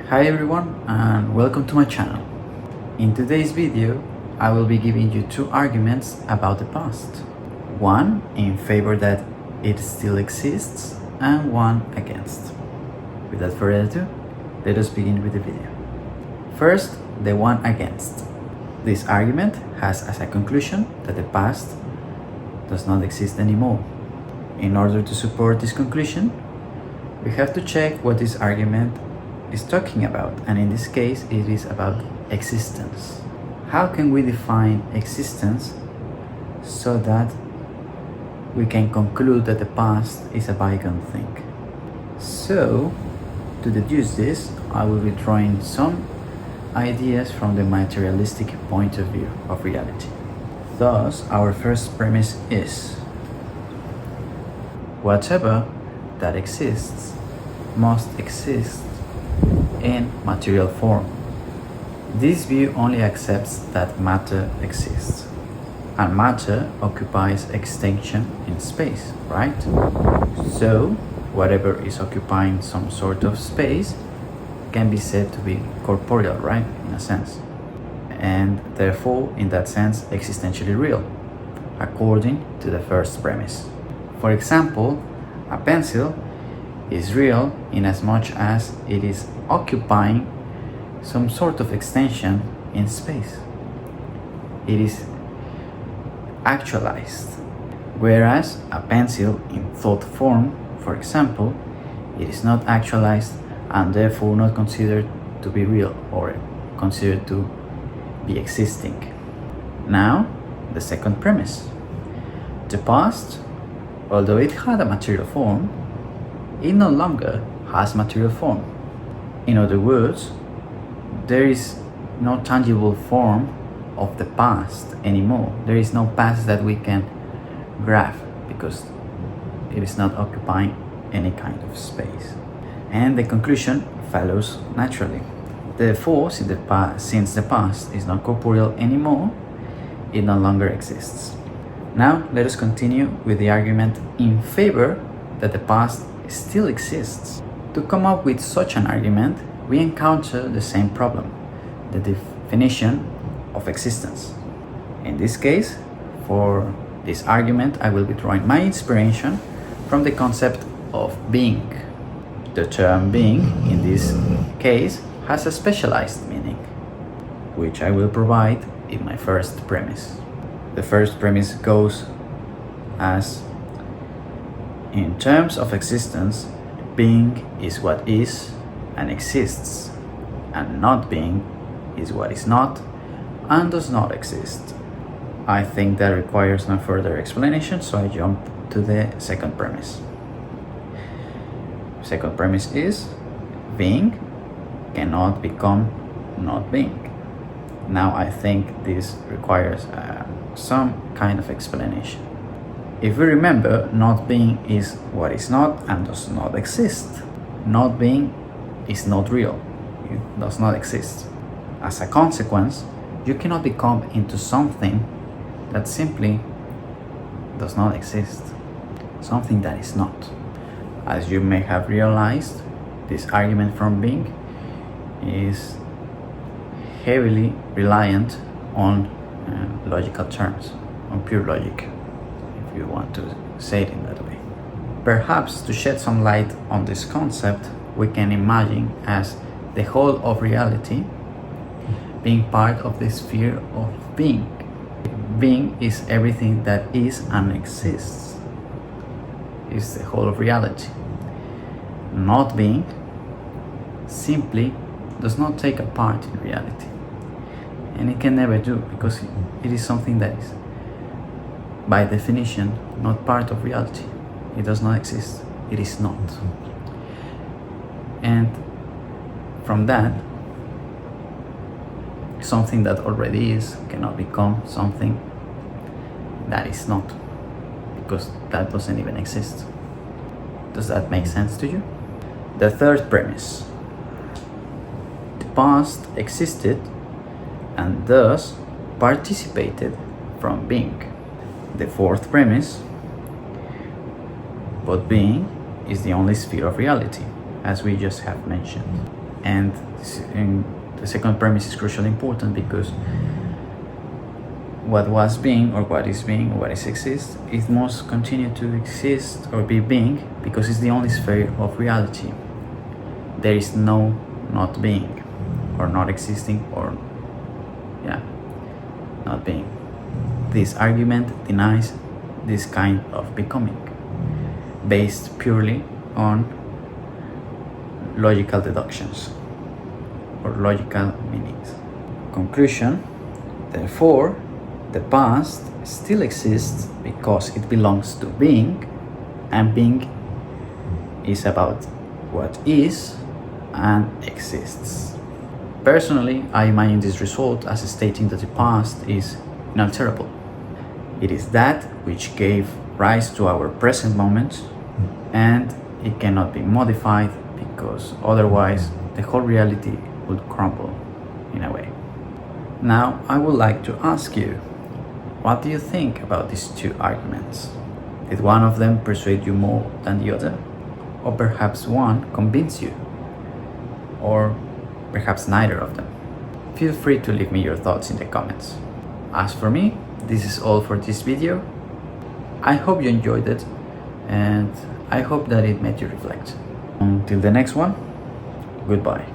Hi everyone and welcome to my channel. In today's video, I will be giving you two arguments about the past. One in favor that it still exists and one against. Without further ado, let us begin with the video. First, the one against. This argument has as a conclusion that the past does not exist anymore. In order to support this conclusion, we have to check what this argument is talking about, and in this case it is about existence. How can we define existence so that we can conclude that the past is a bygone thing? So, to deduce this, I will be drawing some ideas from the materialistic point of view of reality. Thus, our first premise is whatever that exists must exist in material form. This view only accepts that matter exists, and matter occupies extension in space, right? So, whatever is occupying some sort of space can be said to be corporeal, right? In a sense. And therefore, in that sense, existentially real, according to the first premise. For example, a pencil is real in as much as it is occupying some sort of extension in space. It is actualized. Whereas a pencil in thought form, for example, it is not actualized and therefore not considered to be real or considered to be existing. Now, the second premise. The past, although it had a material form, it no longer has material form. In other words, there is no tangible form of the past anymore. There is no past that we can grasp because it is not occupying any kind of space. And the conclusion follows naturally. Therefore, since the past is not corporeal anymore, it no longer exists. Now, let us continue with the argument in favor that the past still exists. To come up with such an argument, we encounter the same problem, the definition of existence. In this case, for this argument, I will be drawing my inspiration from the concept of being. The term being, in this case, has a specialized meaning, which I will provide in my first premise. The first premise goes as: in terms of existence, being is what is and exists, and not being is what is not and does not exist. I think that requires no further explanation, so I jump to the second premise. Second premise is being cannot become not being. Now I think this requires some kind of explanation. If we remember, not being is what is not and does not exist. Not being is not real. It does not exist. As a consequence, you cannot become into something that simply does not exist. Something that is not. As you may have realized, this argument from being is heavily reliant on logical terms, on pure logic, if you want to say it in that way. Perhaps to shed some light on this concept, we can imagine as the whole of reality being part of the sphere of being. Being is everything that is and exists. It's the whole of reality. Not being simply does not take a part in reality. And it can never do, because it is something that is, by definition, not part of reality. It does not exist. It is not. And from that, something that already is cannot become something that is not, because that doesn't even exist. Does that make sense to you? The third premise. The past existed and thus participated from being. The fourth premise. But being is the only sphere of reality, as we just have mentioned. And the second premise is crucially important because what was being, or what is being, or what is exist, it must continue to exist or be being because it's the only sphere of reality. There is no not being, or not existing, or not being. This argument denies this kind of becoming, based purely on logical deductions or logical meanings. Conclusion: therefore, the past still exists because it belongs to being, and being is about what is and exists. Personally, I imagine this result as stating that the past is inalterable. It is that which gave rise to our present moment, and it cannot be modified because otherwise the whole reality would crumble in a way. Now, I would like to ask you, what do you think about these two arguments? Did one of them persuade you more than the other? Or perhaps one convinced you? Or perhaps neither of them? Feel free to leave me your thoughts in the comments. As for me, this is all for this video. I hope you enjoyed it, and I hope that it made you reflect. Until the next one, goodbye.